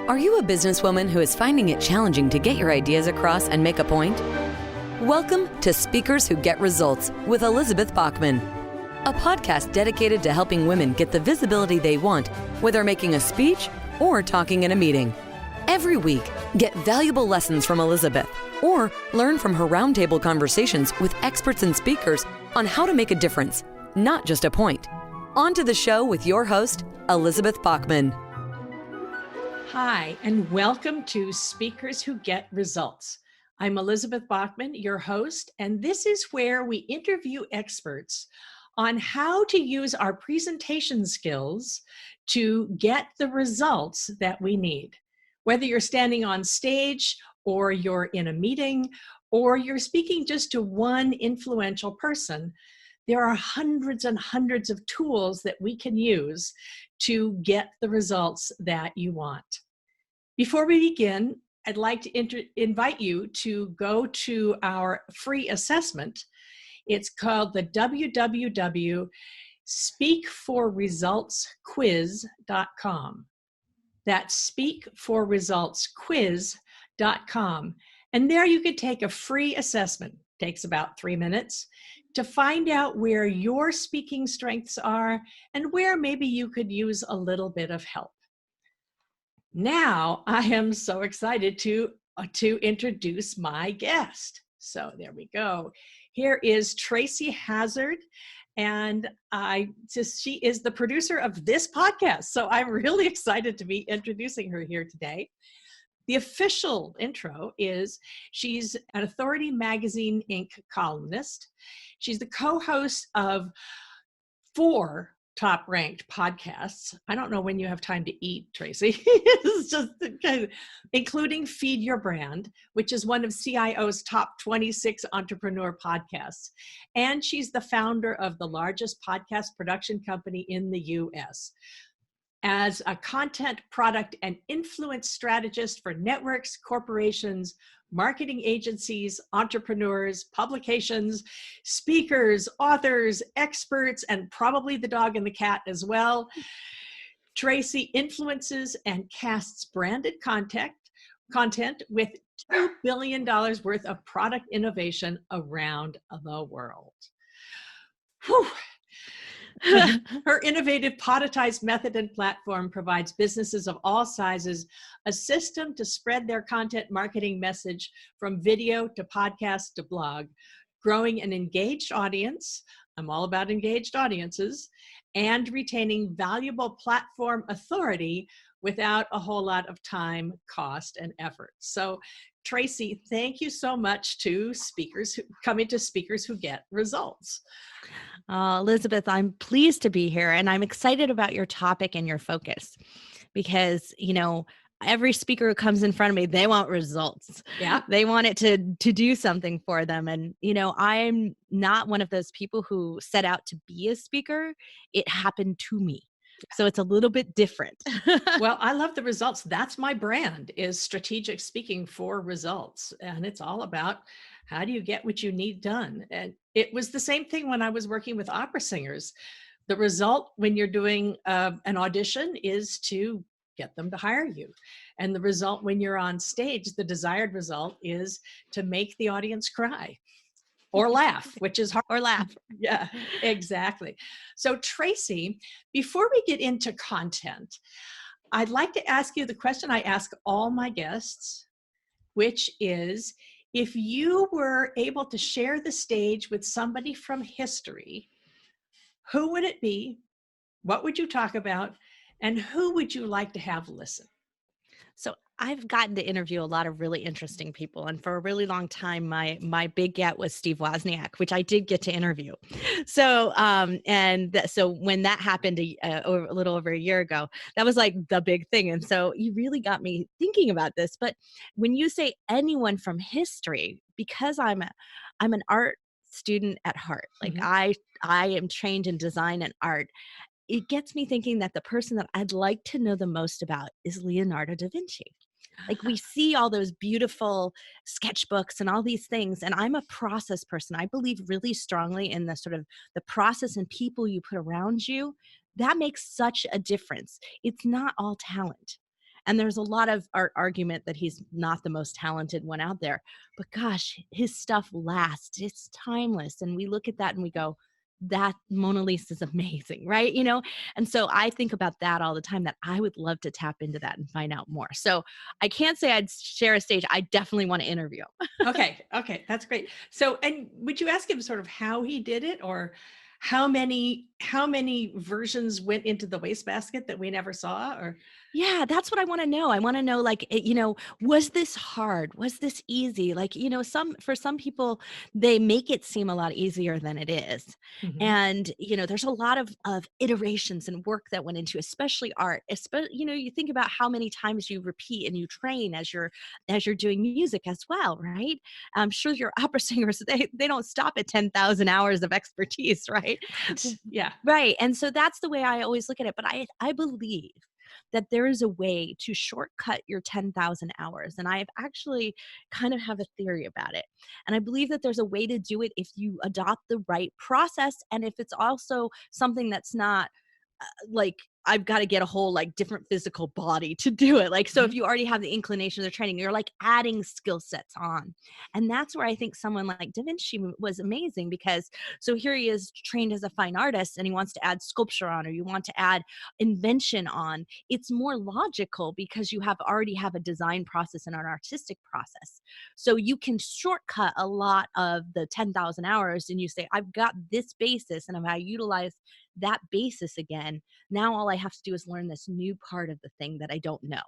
Are you a businesswoman who is finding it challenging to get your ideas across and make a point? Welcome to Speakers Who Get Results with Elizabeth Bachman, a podcast dedicated to helping women get the visibility they want, whether making a speech or talking in a meeting. Every week, get valuable lessons from Elizabeth or learn from her roundtable conversations with experts and speakers on how to make a difference, not just a point. On to the show with your host, Elizabeth Bachman. Hi, and welcome to Speakers Who Get Results. I'm Elizabeth Bachman, your host, and this is where we interview experts on how to use our presentation skills to get the results that we need. Whether you're standing on stage, or you're in a meeting, or you're speaking just to one influential person, there are hundreds and hundreds of tools that we can use to get the results that you want. Before we begin, I'd like to invite you to go to our free assessment. It's called the www.speakforresultsquiz.com. That's speakforresultsquiz.com. And there you could take a free assessment. It takes about 3 minutes to find out where your speaking strengths are and where maybe you could use a little bit of help. Now, I am so excited to introduce my guest. So there we go. Here is Tracy Hazzard, and she is the producer of this podcast. So I'm really excited to be introducing her here today. The official intro is she's an Authority Magazine Inc. columnist. She's the co-host of 4 top-ranked podcasts. I don't know when you have time to eat, Tracy. It's just kind of, including Feed Your Brand, which is one of CIO's top 26 entrepreneur podcasts. And she's the founder of the largest podcast production company in the US. As a content, product, and influence strategist for networks, corporations, marketing agencies, entrepreneurs, publications, speakers, authors, experts, and probably the dog and the cat as well, Tracy influences and casts branded content with $2 billion worth of product innovation around the world. Whew. Her innovative Podetize method and platform provides businesses of all sizes a system to spread their content marketing message from video to podcast to blog, growing an engaged audience. I'm all about engaged audiences, and retaining valuable platform authority without a whole lot of time, cost, and effort. So, Tracy, thank you so much to Speakers Who Get Results. Elizabeth, I'm pleased to be here, and I'm excited about your topic and your focus because, every speaker who comes in front of me, they want results. Yeah. They want it to do something for them. And, I'm not one of those people who set out to be a speaker. It happened to me. So it's a little bit different. Well, I love the results. That's my brand, is strategic speaking for results. And it's all about how do you get what you need done? And it was the same thing when I was working with opera singers. The result when you're doing an audition is to get them to hire you. And the result when you're on stage, the desired result is to make the audience cry. Or laugh, which is hard. Or laugh. Yeah, exactly. So Tracy, before we get into content, I'd like to ask you the question I ask all my guests, which is, if you were able to share the stage with somebody from history, who would it be? What would you talk about? And who would you like to have listen? So I've gotten to interview a lot of really interesting people. And for a really long time, my big get was Steve Wozniak, which I did get to interview. So, so when that happened a little over a year ago, that was like the big thing. And so you really got me thinking about this. But when you say anyone from history, because I'm an art student at heart, like I am trained in design and art, it gets me thinking that the person that I'd like to know the most about is Leonardo da Vinci. Like, we see all those beautiful sketchbooks and all these things, and I'm a process person. I believe really strongly in the sort of the process and people you put around you. That makes such a difference. It's not all talent. And there's a lot of argument that he's not the most talented one out there. But gosh, his stuff lasts. It's timeless. And we look at that and we go, that Mona Lisa is amazing, right? And so I think about that all the time, that I would love to tap into that and find out more. So I can't say I'd share a stage. I definitely want to interview him. Okay, that's great. So, and would you ask him sort of how he did it, or how many versions went into the wastebasket that we never saw? Or Yeah, that's what I want to know. I want to know, like, was this hard? Was this easy? Like, for some people, they make it seem a lot easier than it is. Mhm. And, there's a lot of iterations and work that went into, especially art. You think about how many times you repeat and you train as you're doing music as well, right? I'm sure your opera singers, they don't stop at 10,000 hours of expertise, right? Right. Yeah. Right. And so that's the way I always look at it. But I believe that there is a way to shortcut your 10,000 hours. And I've actually kind of have a theory about it. And I believe that there's a way to do it if you adopt the right process. And if it's also something that's not like, I've got to get a whole like different physical body to do it. Like, so if Mhm. you already have the inclination of the training, you're like adding skill sets on. And that's where I think someone like Da Vinci was amazing, because so here he is trained as a fine artist and he wants to add sculpture on, or you want to add invention on. It's more logical because you already have a design process and an artistic process. So you can shortcut a lot of the 10,000 hours and you say, I've got this basis and if I utilize that basis again, now all I have to do is learn this new part of the thing that I don't know.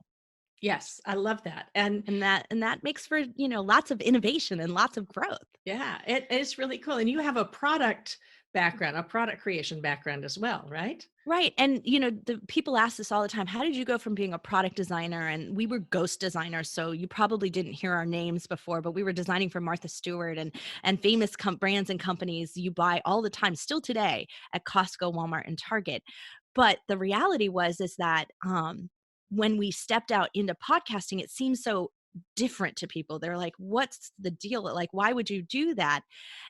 Yes, I love that. And And that makes for, lots of innovation and lots of growth. yeah, it's really cool. And you have a product background, a product creation background as well, right? Right. And, the people ask this all the time. How did you go from being a product designer? And we were ghost designers. So you probably didn't hear our names before, but we were designing for Martha Stewart and famous brands and companies you buy all the time, still today, at Costco, Walmart, and Target. But the reality is that when we stepped out into podcasting, it seems so different to people. They're like, what's the deal? Like, why would you do that?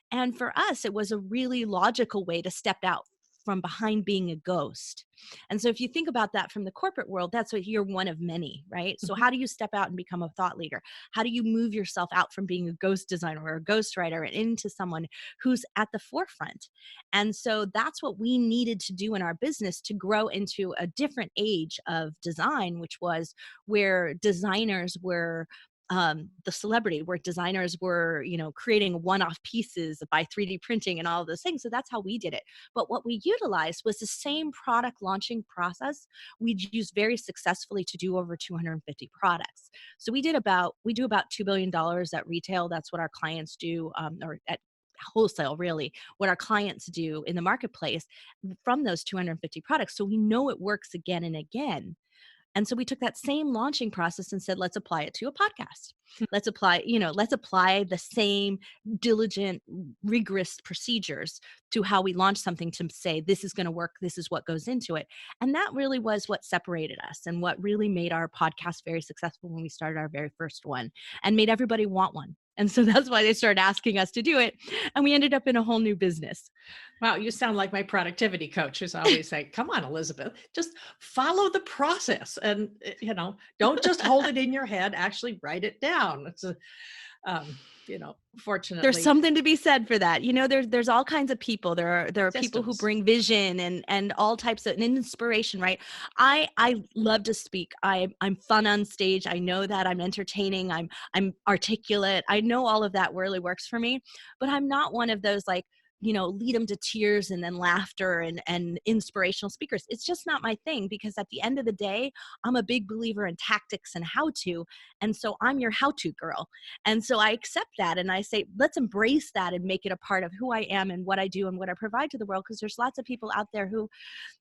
And for us, it was a really logical way to step out from behind being a ghost. And so if you think about that from the corporate world, that's what you're one of many, right? So Mhm. how do you step out and become a thought leader? How do you move yourself out from being a ghost designer or a ghost writer and into someone who's at the forefront? And so that's what we needed to do in our business to grow into a different age of design, which was where designers were the celebrity, where designers were, creating one-off pieces by 3D printing and all of those things. So that's how we did it. But what we utilized was the same product launching process we'd used very successfully to do over 250 products. So we do about $2 billion at retail. That's what our clients do, or at wholesale, really, what our clients do in the marketplace from those 250 products. So we know it works again and again. And so we took that same launching process and said, let's apply it to a podcast. Let's apply the same diligent, rigorous procedures to how we launch something to say, this is going to work. This is what goes into it. And that really was what separated us and what really made our podcast very successful when we started our very first one and made everybody want one. And so that's why they started asking us to do it. And we ended up in a whole new business. Wow, you sound like my productivity coach who's always saying, come on, Elizabeth, just follow the process and, don't just hold it in your head, actually write it down. It's There's fortunately something to be said for that. There's all kinds of people. There are people who systems. bring vision and all types of and inspiration, right? I love to speak. I'm fun on stage. I know that I'm entertaining. I'm articulate. I know all of that really works for me, but I'm not one of those like, lead them to tears and then laughter and inspirational speakers. It's just not my thing, because at the end of the day, I'm a big believer in tactics and how to. And so I'm your how to girl. And so I accept that and I say, let's embrace that and make it a part of who I am and what I do and what I provide to the world. Because there's lots of people out there who,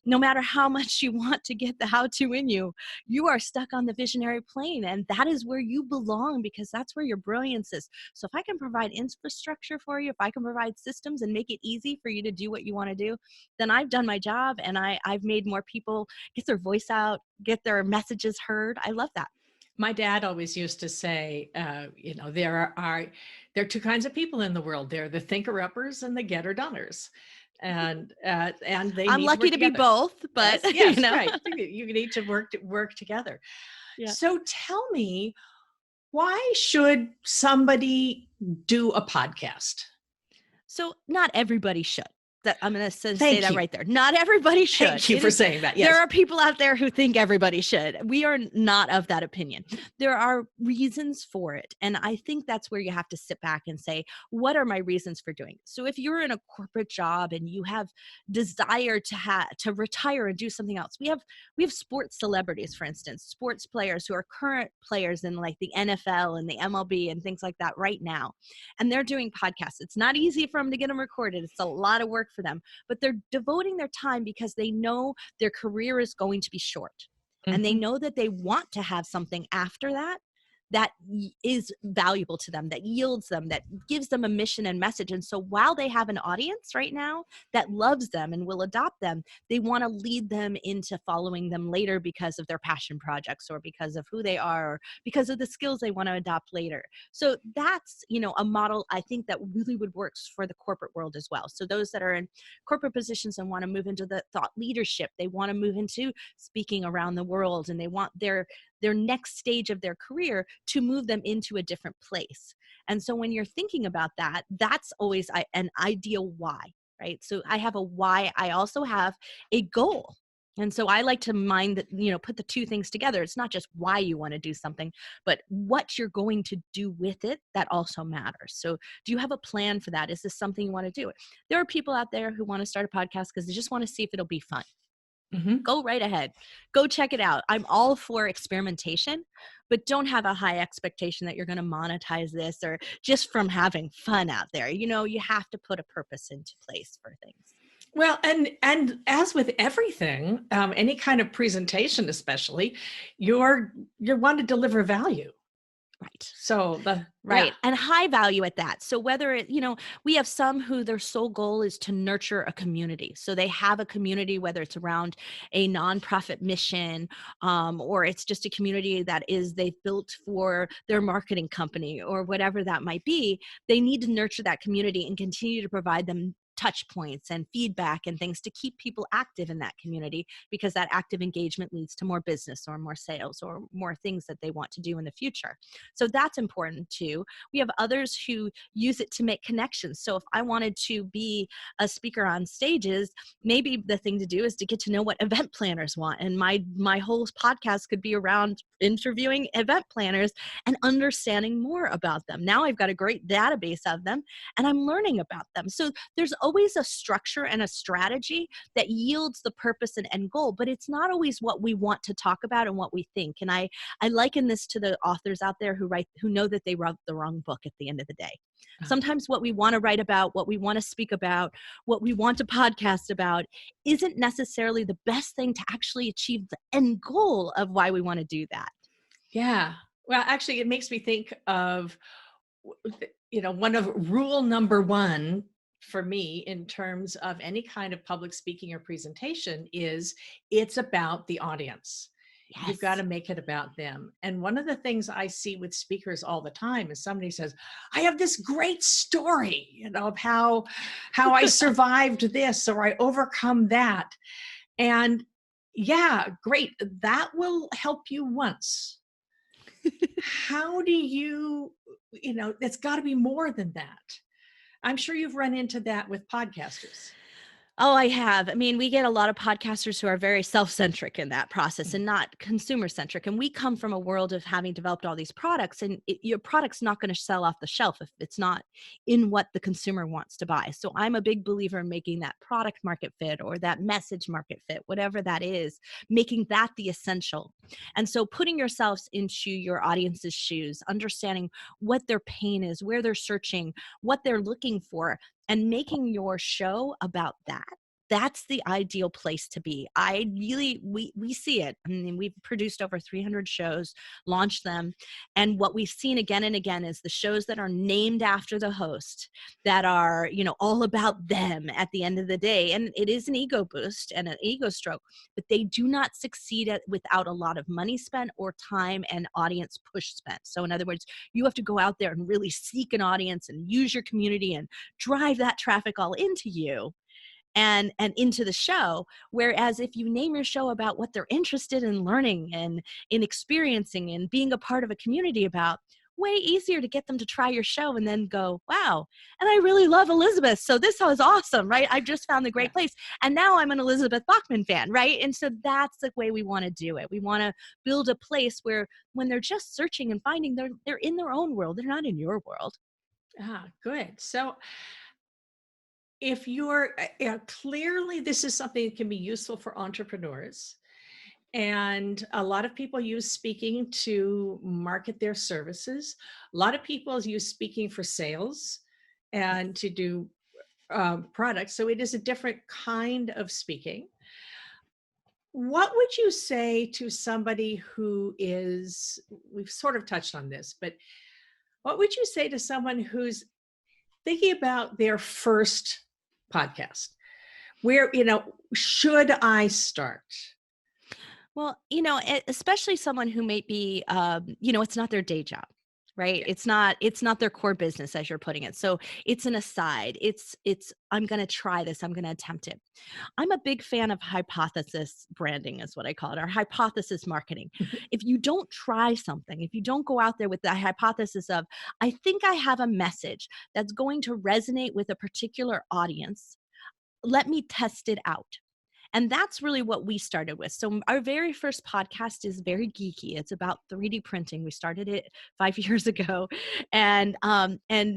no matter how much you want to get the how to in you, you are stuck on the visionary plane. And that is where you belong, because that's where your brilliance is. So if I can provide infrastructure for you, if I can provide systems and make it easy for you to do what you want to do, then I've done my job and I've made more people get their voice out, get their messages heard. I love that. My dad always used to say, there are two kinds of people in the world. They're the thinker uppers and the getter doners. and they I'm need lucky to to be work together. both, but Yes, yes, you know. right. You need to work together. Yeah. So tell me, why should somebody do a podcast? So not everybody should. That I'm going to say Thank that you. right there. Not everybody should. Thank you for saying that. Yes. There are people out there who think everybody should. We are not of that opinion. There are reasons for it. And I think that's where you have to sit back and say, what are my reasons for doing it? So if you're in a corporate job and you have desire to retire and do something else, we have sports celebrities, for instance, sports players who are current players in like the NFL and the MLB and things like that right now. And they're doing podcasts. It's not easy for them to get them recorded. It's a lot of work for them, but they're devoting their time because they know their career is going to be short. And they know that they want to have something after that is valuable to them, that yields them, that gives them a mission and message. And so while they have an audience right now that loves them and will adopt them, they want to lead them into following them later because of their passion projects or because of who they are or because of the skills they want to adopt later. So that's, a model I think that really would work for the corporate world as well. So those that are in corporate positions and want to move into the thought leadership, they want to move into speaking around the world, and they want their next stage of their career to move them into a different place. And so when you're thinking about that, that's always an ideal why, right? So I have a why. I also have a goal. And so I like to put the two things together. It's not just why you want to do something, but what you're going to do with it that also matters. So do you have a plan for that? Is this something you want to do? There are people out there who want to start a podcast because they just want to see if it'll be fun. Go right ahead. Go check it out. I'm all for experimentation, but don't have a high expectation that you're going to monetize this or just from having fun out there. You have to put a purpose into place for things. Well, and as with everything, any kind of presentation, especially, you want to deliver value. Right. So right. And high value at that. So whether we have some who their sole goal is to nurture a community. So they have a community, whether it's around a nonprofit mission, or it's just a community that they've built for their marketing company or whatever that might be. They need to nurture that community and continue to provide them touch points and feedback and things to keep people active in that community, because that active engagement leads to more business or more sales or more things that they want to do in the future. So that's important too. We have others who use it to make connections. So if I wanted to be a speaker on stages, maybe the thing to do is to get to know what event planners want. And my whole podcast could be around interviewing event planners and understanding more about them. Now I've got a great database of them and I'm learning about them. So there's always a structure and a strategy that yields the purpose and end goal, but it's not always what we want to talk about and what we think. And I liken this to the authors out there who know that they wrote the wrong book at the end of the day. Sometimes what we want to write about, what we want to speak about, what we want to podcast about isn't necessarily the best thing to actually achieve the end goal of why we want to do that. Yeah. Well, actually, it makes me think of, one of rule number one for me in terms of any kind of public speaking or presentation is it's about the audience. Yes. You've got to make it about them. And one of the things I see with speakers all the time is somebody says, I have this great story, of how I survived this or I overcome that. And yeah, great. That will help you once. How do it's got to be more than that. I'm sure you've run into that with podcasters. Oh, I have. I mean, we get a lot of podcasters who are very self-centric in that process and not consumer-centric. And we come from a world of having developed all these products, and your product's not going to sell off the shelf if it's not in what the consumer wants to buy. So I'm a big believer in making that product market fit or that message market fit, whatever that is, making that the essential. And so putting yourselves into your audience's shoes, understanding what their pain is, where they're searching, what they're looking for, and making your show about that. That's the ideal place to be. We see it. I mean, we've produced over 300 shows, launched them. And what we've seen again and again is the shows that are named after the host, that are, all about them at the end of the day. And it is an ego boost and an ego stroke, but they do not succeed without a lot of money spent or time and audience push spent. So in other words, you have to go out there and really seek an audience and use your community and drive that traffic all into you. and into the show. Whereas if you name your show about what they're interested in learning and in experiencing and being a part of a community about, way easier to get them to try your show and then go, wow, and I really love Elizabeth, so this was awesome, right? I've just found the great place, and now I'm an Elizabeth Bachman fan, right? And so that's the way we want to do it. We want to build a place where when they're just searching and finding, they're in their own world, they're not in your world. Good. So if you're clearly, this is something that can be useful for entrepreneurs. And a lot of people use speaking to market their services. A lot of people use speaking for sales and to do products. So it is a different kind of speaking. What would you say to somebody who is, we've sort of touched on this, but what would you say to someone who's thinking about their first podcast? Where, should I start? Well, especially someone who may be, it's not their day job, right? Yeah. It's not their core business, as you're putting it. So it's an aside. I'm going to try this. I'm going to attempt it. I'm a big fan of hypothesis branding, is what I call it, or hypothesis marketing. If you don't try something, if you don't go out there with the hypothesis of, I think I have a message that's going to resonate with a particular audience, let me test it out. And that's really what we started with. So our very first podcast is very geeky. It's about 3D printing. We started it 5 years ago. And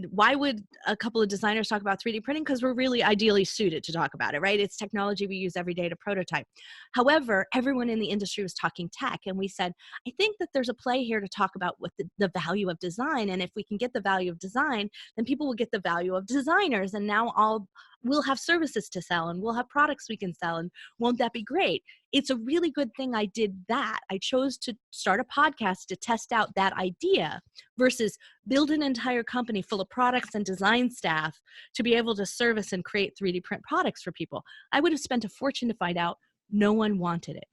why would a couple of designers talk about 3D printing? Because we're really ideally suited to talk about it, right? It's technology we use every day to prototype. However, everyone in the industry was talking tech. And we said, I think that there's a play here to talk about what the value of design. And if we can get the value of design, then people will get the value of designers. And now we'll have services to sell and we'll have products we can sell. And won't that be great? It's a really good thing I did that. I chose to start a podcast to test out that idea versus build an entire company full of products and design staff to be able to service and create 3D print products for people. I would have spent a fortune to find out no one wanted it.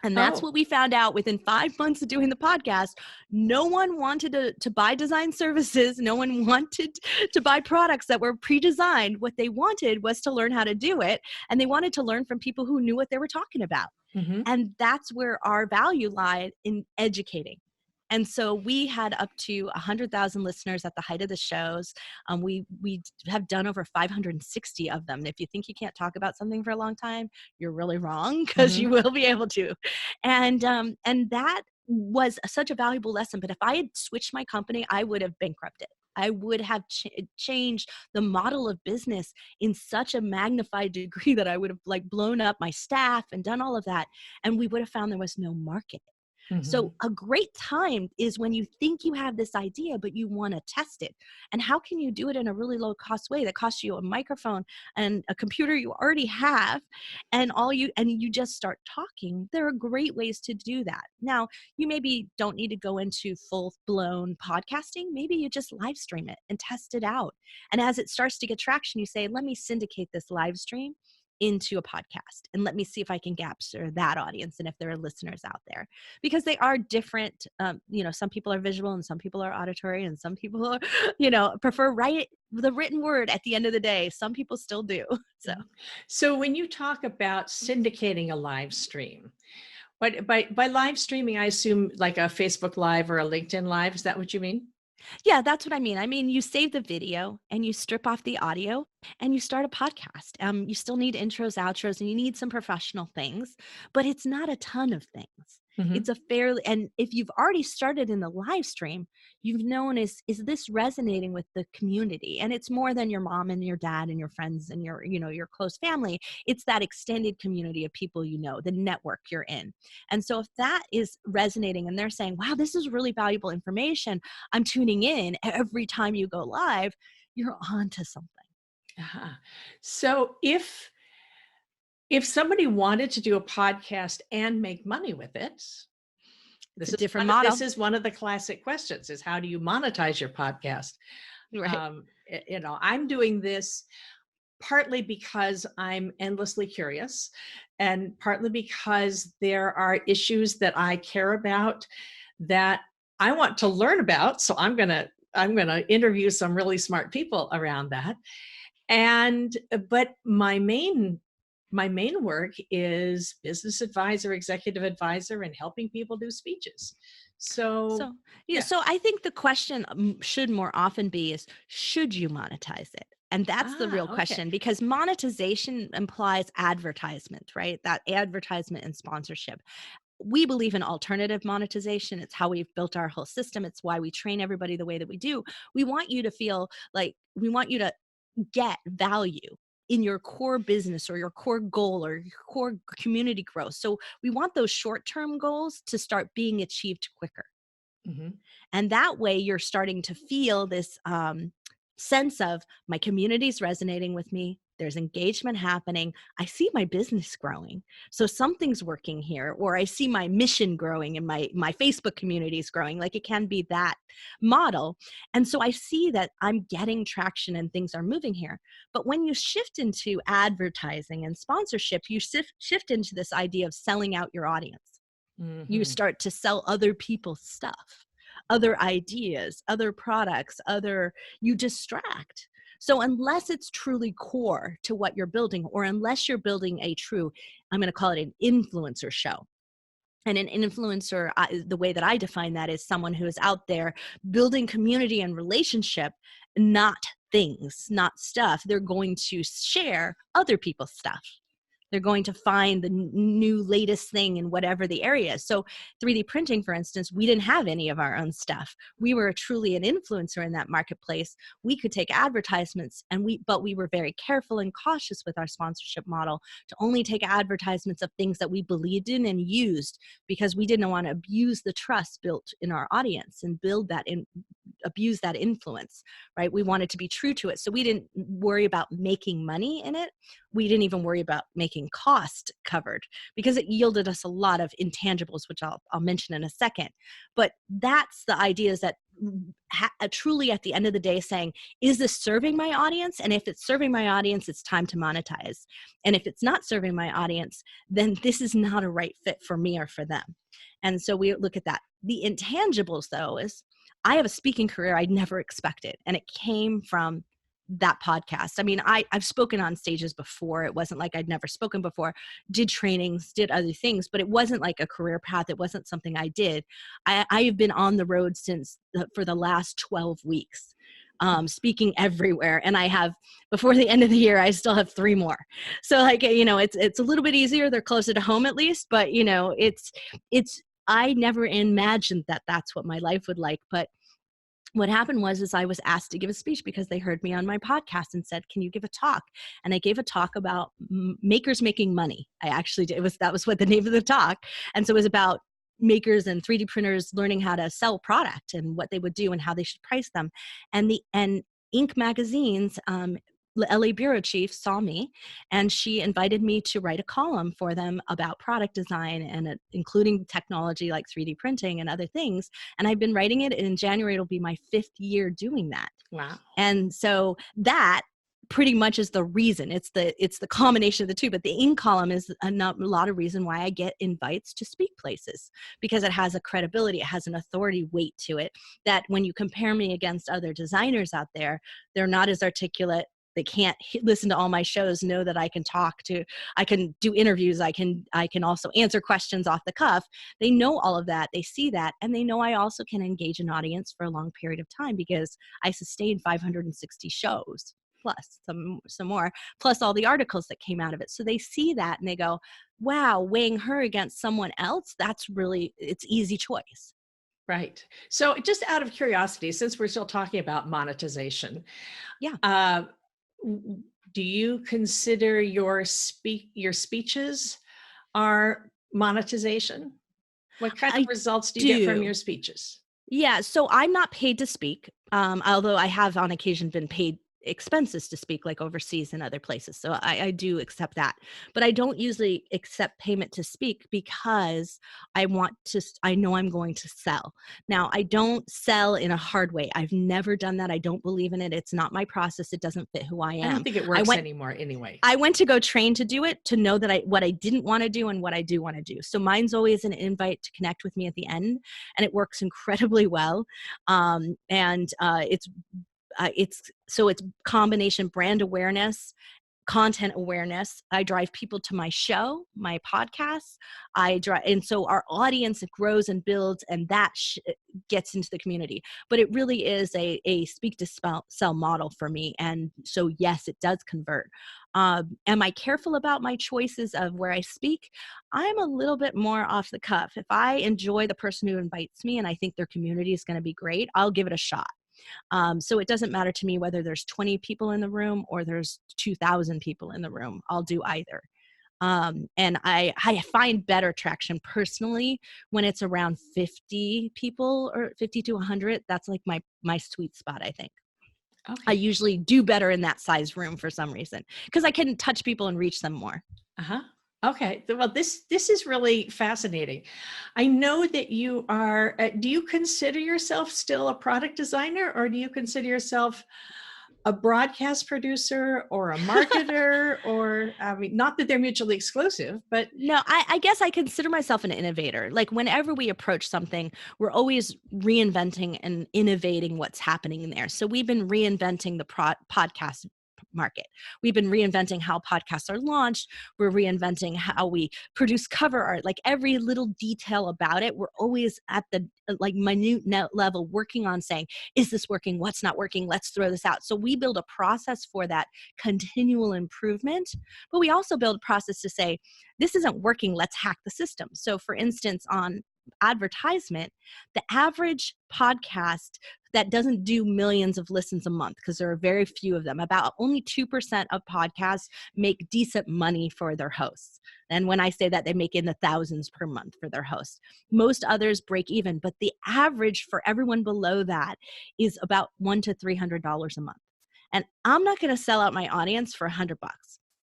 And that's what we found out within 5 months of doing the podcast. No one wanted to buy design services. No one wanted to buy products that were pre-designed. What they wanted was to learn how to do it. And they wanted to learn from people who knew what they were talking about. Mm-hmm. And that's where our value lied, in educating. And so we had up to 100,000 listeners at the height of the shows. We have done over 560 of them. If you think you can't talk about something for a long time, you're really wrong, because you will be able to. And that was such a valuable lesson. But if I had switched my company, I would have bankrupted. I would have changed the model of business in such a magnified degree that I would have blown up my staff and done all of that. And we would have found there was no market. Mm-hmm. So a great time is when you think you have this idea, but you want to test it. And how can you do it in a really low cost way that costs you a microphone and a computer you already have, and you just start talking? There are great ways to do that. Now, you maybe don't need to go into full blown podcasting. Maybe you just live stream it and test it out. And as it starts to get traction, you say, let me syndicate this live stream into a podcast and let me see if I can capture that audience and if there are listeners out there, because they are different. Some people are visual and some people are auditory and some people are, prefer the written word at the end of the day. Some people still do. So when you talk about syndicating a live stream, but by live streaming, I assume like a Facebook Live or a LinkedIn Live. Is that what you mean? Yeah, that's what I mean. I mean, you save the video and you strip off the audio and you start a podcast. You still need intros, outros, and you need some professional things, but it's not a ton of things. Mm-hmm. It's and if you've already started in the live stream, you've known, is this resonating with the community? And it's more than your mom and your dad and your friends and your close family. It's that extended community of people, the network you're in. And so if that is resonating and they're saying, wow, this is really valuable information, I'm tuning in every time you go live, you're on to something. Uh-huh. So if somebody wanted to do a podcast and make money with it, this is a different model. This is one of the classic questions: is how do you monetize your podcast? Right. I'm doing this partly because I'm endlessly curious, and partly because there are issues that I care about that I want to learn about. So I'm gonna interview some really smart people around that. And but my main work is business advisor, executive advisor, and helping people do speeches. So So, yeah, yeah. so I think the question should more often be is, should you monetize it? And that's the real Okay. question, because monetization implies advertisement, right? That advertisement and sponsorship. We believe in alternative monetization. It's how we've built our whole system. It's why we train everybody the way that we do. We want you to feel like we want you to get value in your core business or your core goal or your core community growth. So we want those short-term goals to start being achieved quicker. Mhm. And that way you're starting to feel this sense of my community's resonating with me. There's engagement happening. I see my business growing. So something's working here, or I see my mission growing and my Facebook community is growing. Like, it can be that model. And so I see that I'm getting traction and things are moving here. But when you shift into advertising and sponsorship, you shift into this idea of selling out your audience. You Mhm. start to sell other people's stuff, other ideas, other products, you distract. So unless it's truly core to what you're building, or unless you're building a true, I'm going to call it an influencer show. And an influencer, the way that I define that, is someone who is out there building community and relationship, not things, not stuff. They're going to share other people's stuff. They're going to find the new latest thing in whatever the area is. So 3D printing, for instance, we didn't have any of our own stuff. We were truly an influencer in that marketplace. We could take advertisements, but we were very careful and cautious with our sponsorship model to only take advertisements of things that we believed in and used, because we didn't want to abuse the trust built in our audience and abuse that influence, right? We wanted to be true to it. So we didn't worry about making money in it. We didn't even worry about making cost covered, because it yielded us a lot of intangibles, which I'll mention in a second. But that's the idea, is that truly at the end of the day saying, is this serving my audience? And if it's serving my audience, it's time to monetize. And if it's not serving my audience, then this is not a right fit for me or for them. And so we look at that. The intangibles, though, is I have a speaking career I never expected, and it came from that podcast. I mean, I've spoken on stages before. It wasn't like I'd never spoken before, did trainings, did other things, but it wasn't like a career path. It wasn't something I did. I have been on the road for the last 12 weeks, speaking everywhere. And I have, before the end of the year, I still have 3 more. So like, it's a little bit easier. They're closer to home at least, but I never imagined that that's what my life would like. But what happened was I was asked to give a speech because they heard me on my podcast and said, can you give a talk? And I gave a talk about makers making money. I actually did. That was what the name of the talk. And so it was about makers and 3D printers learning how to sell product and what they would do and how they should price them. And Inc. magazine's LA bureau chief saw me, and she invited me to write a column for them about product design, and including technology like 3D printing and other things. And I've been writing it, and in January it'll be my 5th year doing that. Wow. And so that pretty much is the reason. It's the combination of the two. But the Inc. column is a lot of reason why I get invites to speak places, because it has a credibility, it has an authority weight to it, that when you compare me against other designers out there, they're not as articulate. They can't listen to all my shows, know that I can I can do interviews, I can also answer questions off the cuff. They know all of that, they see that, and they know I also can engage an audience for a long period of time, because I sustained 560 shows, plus some more, plus all the articles that came out of it. So they see that and they go, wow, weighing her against someone else, it's easy choice. Right. So just out of curiosity, since we're still talking about monetization, Yeah. Do you consider your speeches are monetization? What kind of I results do you get from do. your speeches? Yeah, so I'm not paid to speak, although I have on occasion been paid expenses to speak, like overseas and other places. So I do accept that. But I don't usually accept payment to speak, because I know I'm going to sell. Now, I don't sell in a hard way. I've never done that. I don't believe in it. It's not my process. It doesn't fit who I am. I don't think it works anymore anyway. I went to go train to do it, to know that what I didn't want to do and what I do want to do. So mine's always an invite to connect with me at the end, and it works incredibly well. It's it's combination brand awareness, content awareness. I drive people to my show, my podcasts. And so our audience grows and builds, and that gets into the community. But it really is a speak to sell model for me. And so, yes, it does convert. Am I careful about my choices of where I speak? I'm a little bit more off the cuff. If I enjoy the person who invites me and I think their community is going to be great, I'll give it a shot. So it doesn't matter to me whether there's 20 people in the room or there's 2,000 people in the room. I'll do either. And I find better traction personally when it's around 50 people or 50 to 100. That's like my sweet spot, I think. Okay. I usually do better in that size room for some reason because I can touch people and reach them more. Uh-huh. Okay. Well, this is really fascinating. I know that you are, do you consider yourself still a product designer, or do you consider yourself a broadcast producer or a marketer? Or, I mean, not that they're mutually exclusive, but. No, I guess I consider myself an innovator. Like whenever we approach something, we're always reinventing and innovating what's happening in there. So we've been reinventing the podcast market. We've been reinventing how podcasts are launched. We're reinventing how we produce cover art, like every little detail about it. We're always at the like minute level working on saying, is this working? What's not working? Let's throw this out. So we build a process for that continual improvement, but we also build a process to say, this isn't working. Let's hack the system. So for instance, on advertisement, the average podcast that doesn't do millions of listens a month, because there are very few of them, about only 2% of podcasts make decent money for their hosts. And when I say that, they make in the thousands per month for their hosts. Most others break even, but the average for everyone below that is about $100 to $300 a month. And I'm not going to sell out my audience for $100.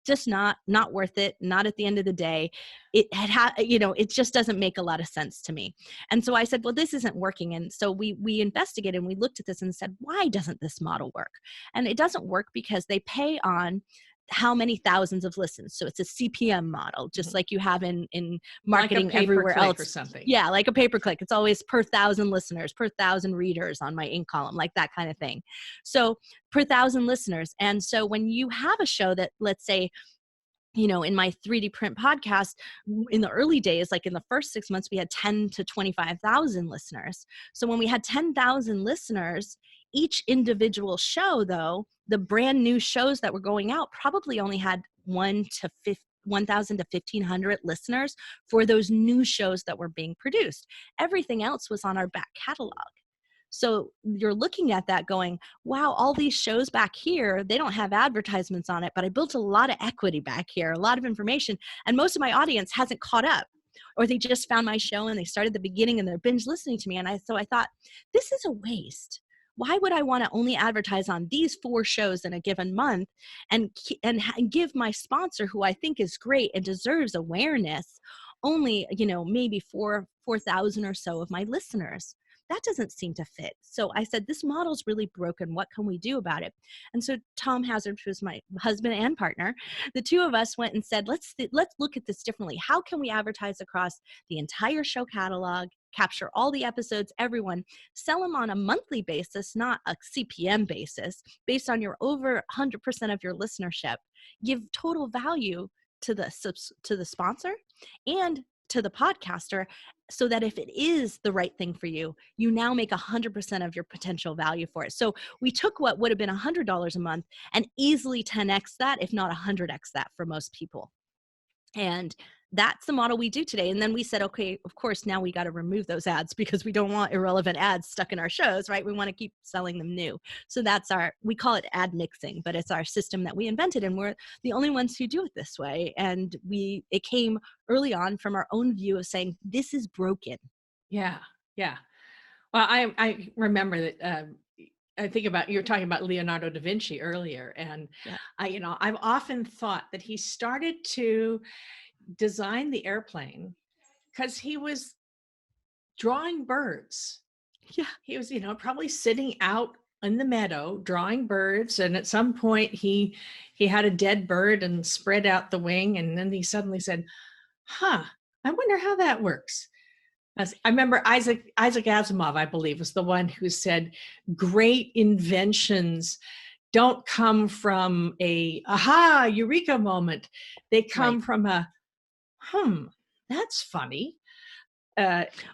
Just not worth it. Not at the end of the day. It just doesn't make a lot of sense to me. And so I said, well, this isn't working. And so we investigated and we looked at this and said, why doesn't this model work? And it doesn't work because they pay on how many thousands of listens. So it's a CPM model, just like you have in marketing like a everywhere else. Or something. Yeah, like a pay-per-click. It's always per 1,000 listeners, per 1,000 readers on my in column, like that kind of thing. So per 1,000 listeners. And so when you have a show that, let's say, in my 3D print podcast, in the early days, like in the first 6 months, we had 10 to 25,000 listeners. So when we had 10,000 listeners, each individual show, though, the brand new shows that were going out probably only had 1,000 to 1,500 listeners for those new shows that were being produced. Everything else was on our back catalog. So you're looking at that going, wow, all these shows back here, they don't have advertisements on it, but I built a lot of equity back here, a lot of information, and most of my audience hasn't caught up, or they just found my show and they started the beginning and they're binge listening to me. And so I thought, this is a waste. Why would I want to only advertise on these 4 shows in a given month and give my sponsor, who I think is great and deserves awareness, only, maybe 4,000 or so of my listeners? That doesn't seem to fit. So I said, this model's really broken. What can we do about it? And so Tom Hazzard, who's my husband and partner, the two of us went and said, let's look at this differently. How can we advertise across the entire show catalog, capture all the episodes, everyone, sell them on a monthly basis, not a CPM basis, based on your over 100% of your listenership, give total value to the sponsor and to the podcaster, so that if it is the right thing for you, you now make 100% of your potential value for it. So we took what would have been $100 a month and easily 10x that, if not 100x that for most people. And that's the model we do today. And then we said, okay, of course, now we got to remove those ads because we don't want irrelevant ads stuck in our shows, right? We want to keep selling them new. So that's we call it ad mixing, but it's our system that we invented, and we're the only ones who do it this way. And it came early on from our own view of saying, this is broken. Yeah. Yeah. Well, I remember that, I think about, you were talking about Leonardo da Vinci earlier, and Yeah. I've often thought that he started to design the airplane because he was drawing birds. Yeah. He was, probably sitting out in the meadow drawing birds, and at some point he had a dead bird and spread out the wing, and then he suddenly said, I wonder how that works. I remember Isaac Asimov, I believe, was the one who said, great inventions don't come from a aha, eureka moment. They Right. come from a, that's funny.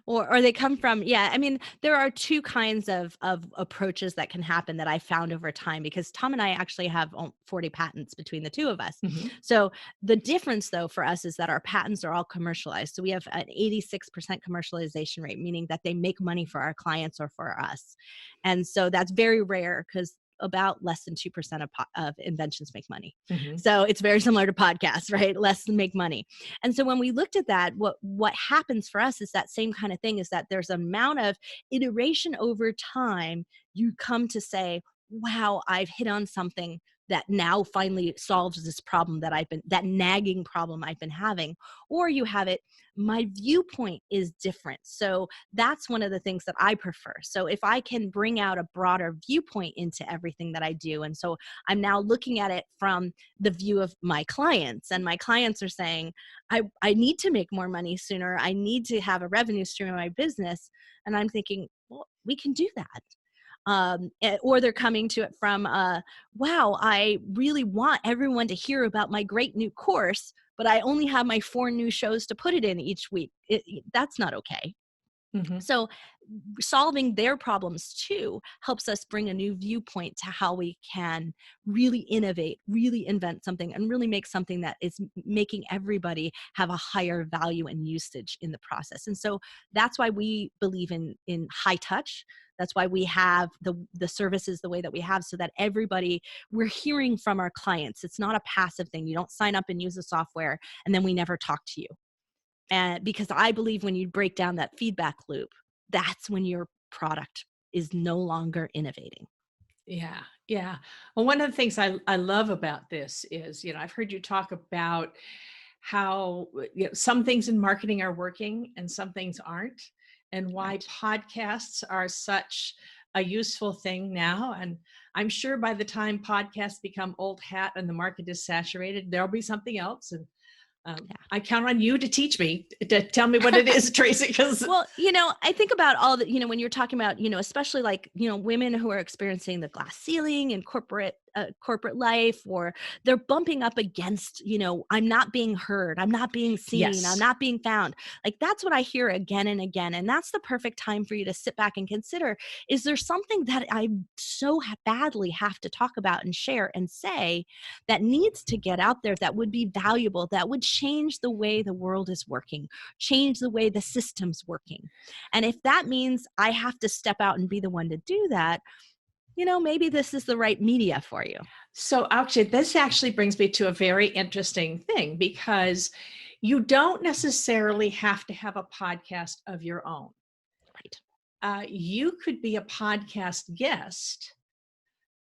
Or they come from, yeah, I mean, there are two kinds of approaches that can happen that I found over time, because Tom and I actually have 40 patents between the two of us. Mhm. So the difference though for us is that our patents are all commercialized. So we have an 86% commercialization rate, meaning that they make money for our clients or for us. And so that's very rare, because about less than 2% of inventions make money. Mhm. So it's very similar to podcasts, right? Less than make money. And so when we looked at that, what happens for us is that same kind of thing, is that there's an amount of iteration over time. You come to say, wow, I've hit on something that now finally solves this problem that nagging problem I've been having. Or you have it, my viewpoint is different. So that's one of the things that I prefer. So if I can bring out a broader viewpoint into everything that I do, and so I'm now looking at it from the view of my clients, and my clients are saying, I need to make more money sooner. I need to have a revenue stream in my business. And I'm thinking, well, we can do that. Or they're coming to it from, wow, I really want everyone to hear about my great new course, but I only have my 4 new shows to put it in each week. That's not okay. Mhm. So solving their problems too helps us bring a new viewpoint to how we can really innovate, really invent something, and really make something that is making everybody have a higher value and usage in the process. And so that's why we believe in high touch. That's why we have the services the way that we have, so that everybody, we're hearing from our clients. It's not a passive thing. You don't sign up and use the software and then we never talk to you. And because I believe when you break down that feedback loop, that's when your product is no longer innovating. Yeah, yeah. Well, one of the things I love about this is, I've heard you talk about how some things in marketing are working and some things aren't, and why Right. podcasts are such a useful thing now. And I'm sure by the time podcasts become old hat and the market is saturated, there'll be something else. And I count on you to teach me, to tell me what it is, Tracy, because Well, I think about all that, when you're talking about, especially like, women who are experiencing the glass ceiling in corporate life, or they're bumping up against, I'm not being heard, I'm not being seen, I'm yes. not being found. Like, that's what I hear again and again. And that's the perfect time for you to sit back and consider, is there something that I so badly have to talk about and share and say that needs to get out there, that would be valuable, that would change the way the world is working, change the way the system's working. And if that means I have to step out and be the one to do that, maybe this is the right media for you. So actually, this actually brings me to a very interesting thing, because you don't necessarily have to have a podcast of your own. Right. You could be a podcast guest,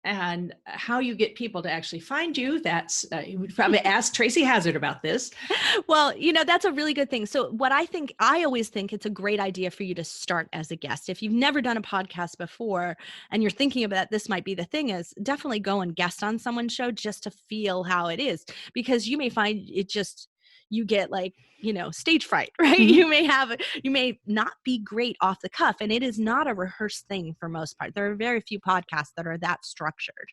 and how you get people to actually find you, that's you would probably ask Tracy Hazzard about this. Well, that's a really good thing. So what I always think it's a great idea for you to start as a guest. If you've never done a podcast before and you're thinking about this might be the thing, is definitely go and guest on someone's show just to feel how it is, because you may find it just, you get like, stage fright, right? Mhm. You may not be great off the cuff, and it is not a rehearsed thing for most part. There are very few podcasts that are that structured.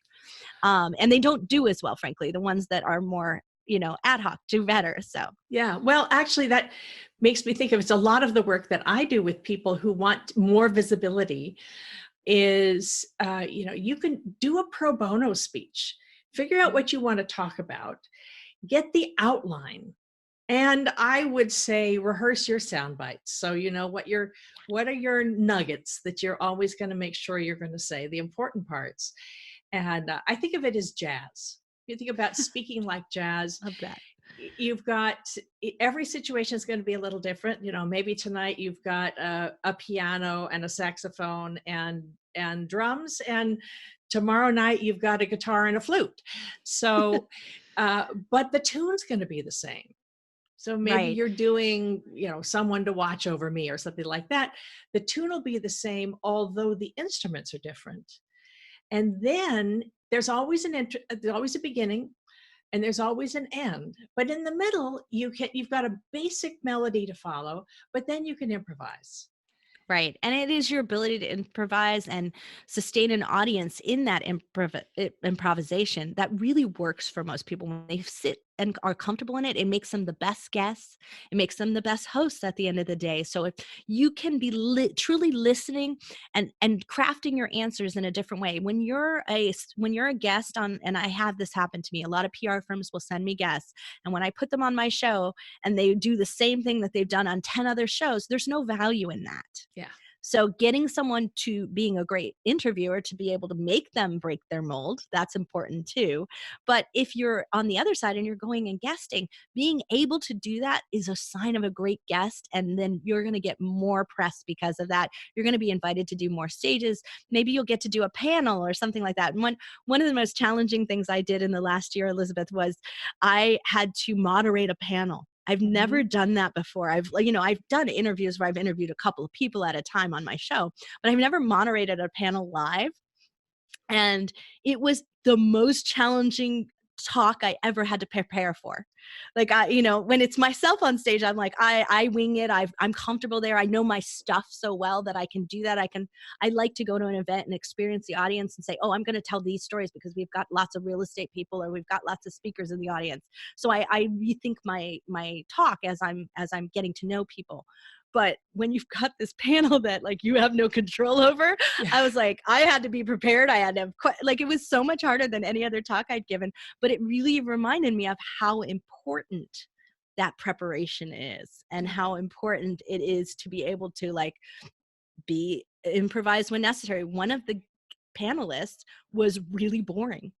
And they don't do as well, frankly. The ones that are more, ad hoc do better. So Yeah, well, actually, that makes me think of, it's a lot of the work that I do with people who want more visibility is, you can do a pro bono speech, figure out what you want to talk about, get the outline. And I would say rehearse your sound bites. So what are your nuggets that you're always going to make sure you're going to say, the important parts. And I think of it as jazz. You think about speaking like jazz. love that. You've got, every situation is going to be a little different. Maybe tonight you've got a piano and a saxophone and drums, and tomorrow night you've got a guitar and a flute. So, but the tune's going to be the same. So maybe Right. you're doing, someone to watch over me or something like that. The tune will be the same, although the instruments are different. And then there's always there's always a beginning, and there's always an end. But in the middle, you've got a basic melody to follow, but then you can improvise. Right. And it is your ability to improvise and sustain an audience in that improvisation that really works for most people. When they sit and are comfortable in it, it makes them the best guests. It makes them the best hosts at the end of the day. So if you can be truly listening and crafting your answers in a different way, when you're a guest on, and I have this happen to me, a lot of PR firms will send me guests. And when I put them on my show and they do the same thing that they've done on 10 other shows, there's no value in that. Yeah. So getting someone to being a great interviewer to be able to make them break their mold, that's important too. But if you're on the other side and you're going and guesting, being able to do that is a sign of a great guest. And then you're going to get more press because of that. You're going to be invited to do more stages. Maybe you'll get to do a panel or something like that. And one of the most challenging things I did in the last year, Elizabeth, was I had to moderate a panel. I've never done that before. I've done interviews where I've interviewed a couple of people at a time on my show, but I've never moderated a panel live. And it was the most challenging talk I ever had to prepare for. Like, when it's myself on stage, I'm like, I wing it. I'm comfortable there. I know my stuff so well that I can do that. I like to go to an event and experience the audience and say, oh, I'm going to tell these stories because we've got lots of real estate people or we've got lots of speakers in the audience. So I rethink my talk as I'm getting to know people. But when you've got this panel that like you have no control over, I was like, I had to be prepared. I had to have it was so much harder than any other talk I'd given, but it really reminded me of how important that preparation is and how important it is to be able to be improvise when necessary. One of the panelists was really boring.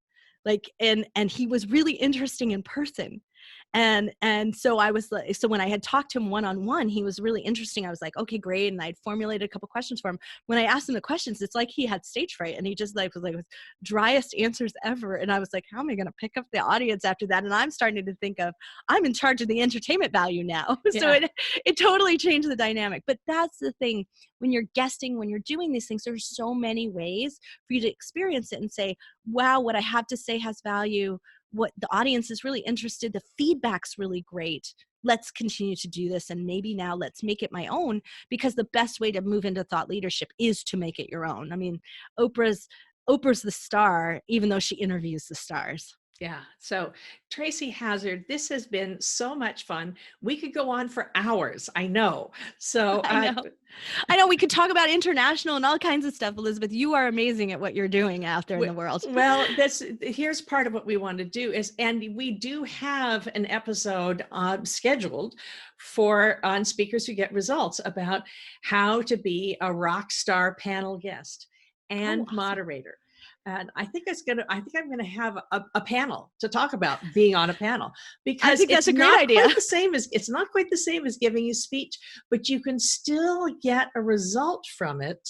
And he was really interesting in person. And so I was like, so when I had talked to him one-on-one, he was really interesting. I was like, okay, great. And I'd formulated a couple questions for him. When I asked him the questions, it's like he had stage fright and he just was driest answers ever. And I was like, how am I going to pick up the audience after that? And I'm starting to think of, I'm in charge of the entertainment value now. So it totally changed the dynamic. But that's the thing. When you're guesting, when you're doing these things, there's so many ways for you to experience it and say, wow, what I have to say has value. What the audience is really interested. The feedback's really great. Let's continue to do this. And maybe now let's make it my own, because the best way to move into thought leadership is to make it your own. I mean, Oprah's the star, even though she interviews the stars. Yeah. So Tracy Hazzard, this has been so much fun. We could go on for hours. I know. So I know we could talk about international and all kinds of stuff, Elizabeth. You are amazing at what you're doing out there in the world. Well, here's part of what we want to do and we do have an episode scheduled on Speakers Who Get Results about how to be a rock star panel guest and awesome. Moderator. And I think I'm gonna have a panel to talk about being on a panel, because I think that's a great idea. It's not quite the same as giving a speech, but you can still get a result from it.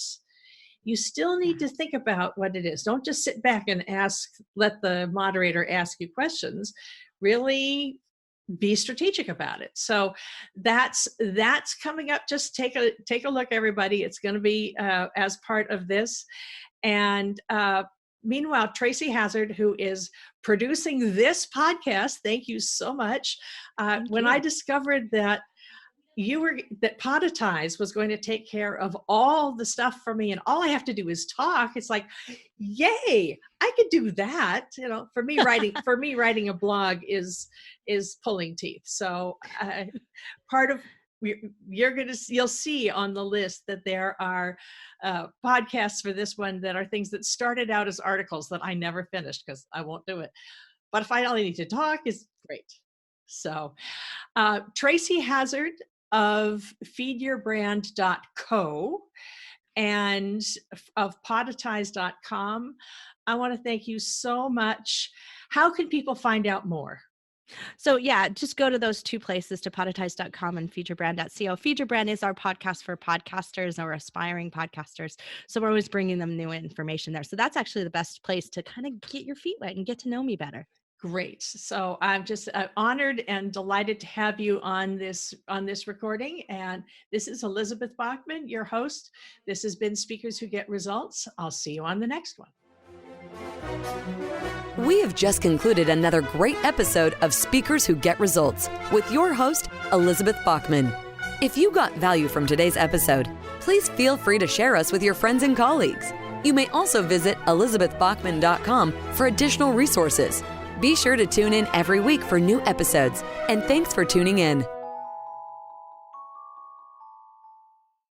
You still need to think about what it is. Don't just sit back and let the moderator ask you questions. Really be strategic about it. So that's coming up. Just take a look, everybody. It's going to be as part of this. And meanwhile, Tracy Hazzard, who is producing this podcast, thank you so much. When I discovered that that Podetize was going to take care of all the stuff for me, and all I have to do is talk, it's like, yay! I could do that. For me, writing a blog is pulling teeth. So part of you'll see on the list that there are podcasts for this one that are things that started out as articles that I never finished because I won't do it. But if I only need to talk, is great. So Tracy Hazzard of feedyourbrand.co and of podetize.com, I want to thank you so much. How can people find out more? So just go to those two places, to podetize.com and feedyourbrand.co. Feed Your Brand is our podcast for podcasters or aspiring podcasters. So we're always bringing them new information there. So that's actually the best place to kind of get your feet wet and get to know me better. Great. So I'm just honored and delighted to have you on this recording. And this is Elizabeth Bachman, your host. This has been Speakers Who Get Results. I'll see you on the next one. We have just concluded another great episode of Speakers Who Get Results with your host, Elizabeth Bachman. If you got value from today's episode, please feel free to share us with your friends and colleagues. You may also visit elizabethbachman.com for additional resources. Be sure to tune in every week for new episodes, and thanks for tuning in.